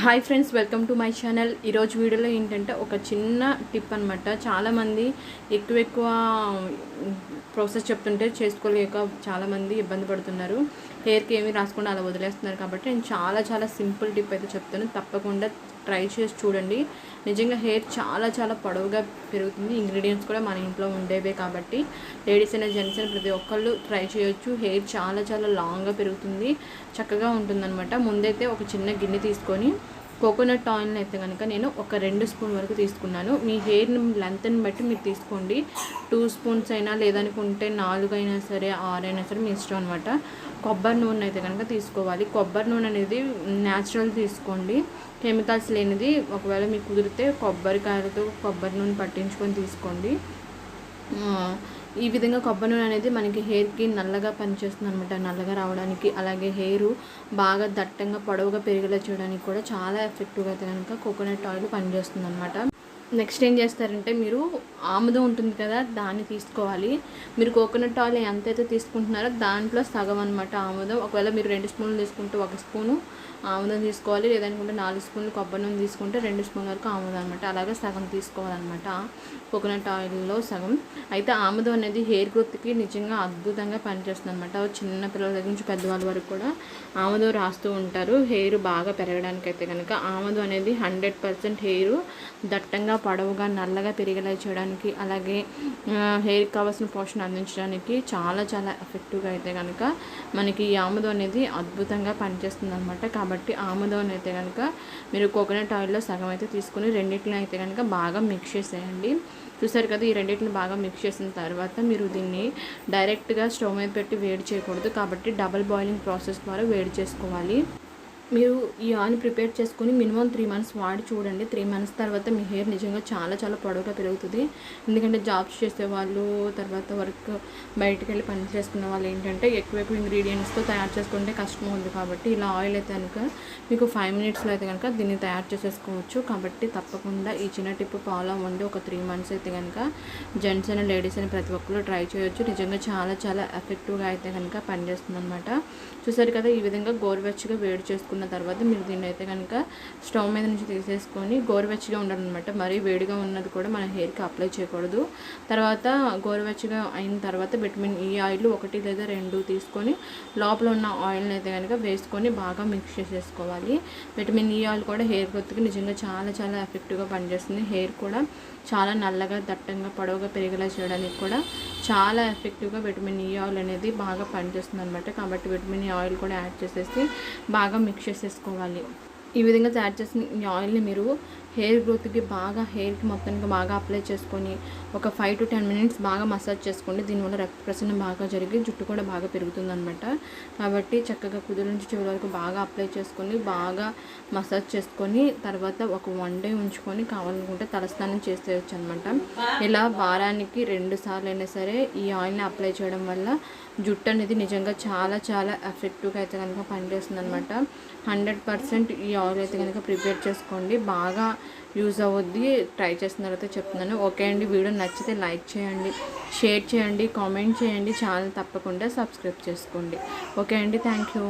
Hi friends, welcome to my channel. ఈరోజు వీడియోలో ఏంటంటే ఒక చిన్న టిప్ అనమాట. చాలామంది ఎక్కువ ప్రాసెస్ చెప్తుంటే చేసుకోలేక చాలామంది ఇబ్బంది పడుతున్నారు. హెయిర్కి ఏమీ రాసుకుండా అలా వదిలేస్తున్నారు. కాబట్టి నేను చాలా సింపుల్ టిప్ అయితే చెప్తాను. తప్పకుండా ట్రై చేసి చూడండి. నిజంగా హెయిర్ చాలా పొడవుగా పెరుగుతుంది. ఇంగ్రీడియంట్స్ కూడా మన ఇంట్లో ఉండేవే కాబట్టి లేడీస్ అయినా జెంట్స్ అయినా ప్రతి ఒక్కళ్ళు ట్రై చేయొచ్చు. హెయిర్ చాలా లాంగ్గా పెరుగుతుంది, చక్కగా ఉంటుందన్నమాట. ముందైతే ఒక చిన్న గిన్నె తీసుకొని కోకోనట్ ఆయిల్ని అయితే కనుక నేను ఒక 2 స్పూన్ వరకు తీసుకున్నాను. మీ హెయిర్ లెంత్ని బట్టి మీరు తీసుకోండి. 2 స్పూన్స్ అయినా, లేదనుకుంటే 4 అయినా సరే, 6 అయినా సరే మీ ఇష్టం అనమాట. కొబ్బరి నూనె అయితే కనుక తీసుకోవాలి. కొబ్బరి నూనె అనేది న్యాచురల్ తీసుకోండి, కెమికల్స్ లేనిది. ఒకవేళ మీకు కుదిరితే కొబ్బరికాయలతో కొబ్బరి నూనె పట్టించుకొని తీసుకోండి. ఈ విధంగా కొబ్బరి నూనె అనేది మనకి హెయిర్కి నల్లగా పనిచేస్తుంది అనమాట. నల్లగా రావడానికి, అలాగే హెయిర్ బాగా దట్టంగా పొడవుగా పెరిగేలా చేయడానికి కూడా చాలా ఎఫెక్టివ్గా అయితే కనుక కోకోనట్ ఆయిల్ పనిచేస్తుంది అనమాట. నెక్స్ట్ ఏం చేస్తారంటే, మీరు ఆముదం ఉంటుంది కదా, దాన్ని తీసుకోవాలి. మీరు కోకోనట్ ఆయిల్ ఎంతైతే తీసుకుంటున్నారో దాంట్లో సగం అనమాట ఆముదం. ఒకవేళ మీరు 2 స్పూన్లు తీసుకుంటే 1 స్పూను ఆముదం తీసుకోవాలి. లేదనుకుంటే 4 స్పూన్లు కొబ్బరి నూనె తీసుకుంటే 2 స్పూన్ల వరకు ఆముదం అనమాట. అలాగే సగం తీసుకోవాలన్నమాట కోకోనట్ ఆయిల్లో సగం. అయితే ఆముదం అనేది హెయిర్ గ్రోత్కి నిజంగా అద్భుతంగా పనిచేస్తుంది అనమాట. చిన్న పిల్లల దగ్గర నుంచి పెద్దవాళ్ళ వరకు కూడా ఆముదం రాస్తూ ఉంటారు హెయిర్ బాగా పెరగడానికి. అయితే కనుక ఆముదం అనేది 100% హెయిర్ దట్టంగా పొడవుగా నల్లగా పెరిగేలా చేయడానికి, అలాగే హెయిర్కి కావాల్సిన పోషణ అందించడానికి చాలా ఎఫెక్టివ్గా అయితే కనుక మనకి ఈ ఆముదం అనేది అద్భుతంగా పనిచేస్తుంది అనమాట. కాబట్టి ఆముదం అయితే కనుక మీరు కోకోనట్ ఆయిల్లో సగం అయితే తీసుకుని రెండింటిని అయితే కనుక బాగా మిక్స్ చేసేయండి. చూసారు కదా, ఈ రెండింటిని బాగా మిక్స్ చేసిన తర్వాత మీరు దీన్ని డైరెక్ట్గా స్టవ్ మీద పెట్టి వేడి చేయకూడదు. కాబట్టి డబల్ బాయిలింగ్ ప్రాసెస్ ద్వారా వేడి చేసుకోవాలి. మీరు ఈ ఆయిల్ ప్రిపేర్ చేసుకొని మినిమం 3 మంత్స్ వాడి చూడండి. 3 మంత్స్ తర్వాత మీ హెయిర్ నిజంగా చాలా పొడవుగా పెరుగుతుంది. ఎందుకంటే జాబ్స్ చేసేవాళ్ళు, తర్వాత వర్క్ బయటకు వెళ్ళి పని చేసుకునే వాళ్ళు ఏంటంటే ఎక్కువ ఇంగ్రీడియంట్స్తో తయారు చేసుకుంటే కష్టం ఉంది. కాబట్టి ఇలా ఆయిల్ అయితే కనుక మీకు 5 మినిట్స్లో అయితే కనుక దీన్ని తయారు చేసేసుకోవచ్చు. కాబట్టి తప్పకుండా ఈ చిన్న టిప్ ఫాలో అవ్వండి. ఒక 3 మంత్స్ అయితే కనుక జెంట్స్ అయినా లేడీస్ అయినా ప్రతి ఒక్కరు ట్రై చేయొచ్చు. నిజంగా చాలా ఎఫెక్టివ్గా అయితే కనుక పనిచేస్తుంది అనమాట. చూసారు కదా, ఈ విధంగా గోరువెచ్చగా వేడి చేసుకున్న తర్వాత మీరు దీన్ని అయితే కనుక స్టవ్ మీద నుంచి తీసేసుకొని గోరువెచ్చగా ఉండాలన్నమాట. మరీ వేడిగా ఉన్నది కూడా మన హెయిర్కి అప్లై చేయకూడదు. తర్వాత గోరువెచ్చగా అయిన తర్వాత విటమిన్ ఈ ఆయిల్ 1 లేదా 2 తీసుకొని లోపల ఉన్న ఆయిల్ని అయితే కనుక వేసుకొని బాగా మిక్స్ చేసేసుకోవాలి. విటమిన్ ఈ ఆయిల్ కూడా హెయిర్ గ్రోత్కి నిజంగా చాలా ఎఫెక్టివ్గా పనిచేస్తుంది. హెయిర్ కూడా చాలా నల్లగా దట్టంగా పొడవుగా పెరిగేలా చేయడానికి కూడా చాలా ఎఫెక్టివ్గా విటమిన్ ఈ ఆయిల్ అనేది బాగా పనిచేస్తుంది అనమాట. కాబట్టి విటమిన్ ఈ ఆయిల్ కూడా యాడ్ చేసేసి బాగా మిక్స్ చేసేసుకోవాలి. ఈ విధంగా తయారు చేసిన ఈ ఆయిల్ని మీరు హెయిర్ గ్రోత్కి హెయిర్కి మొత్తానికి బాగా అప్లై చేసుకొని ఒక 5 to 10 మినిట్స్ బాగా మసాజ్ చేసుకోండి. దీనివల్ల రక్త ప్రసరణ బాగా జరిగి జుట్టు కూడా బాగా పెరుగుతుంది అనమాట. కాబట్టి చక్కగా కుదురు నుంచి చివరి వరకు బాగా అప్లై చేసుకొని బాగా మసాజ్ చేసుకొని తర్వాత ఒక 1 day ఉంచుకొని కావాలనుకుంటే తలస్నానం చేసేయచ్చు అనమాట. ఇలా వారానికి 2 సార్లు అయినా సరే ఈ ఆయిల్ని అప్లై చేయడం వల్ల జుట్టు అనేది నిజంగా చాలా ఎఫెక్టివ్గా అయితే కనుక పనిచేస్తుంది అనమాట. 100% ఈ ఆయిల్ అయితే కనుక ప్రిపేర్ చేసుకోండి. బాగా యూజ్ అవుద్ది. ట్రై చేసిన తర్వాత చెప్తున్నాను. ఓకే అండి, వీడియో నచ్చితే లైక్ చేయండి, షేర్ చేయండి, కామెంట్ చేయండి. ఛానల్ తప్పకుండా సబ్స్క్రైబ్ చేసుకోండి. ఓకే అండి, థ్యాంక్ యూ.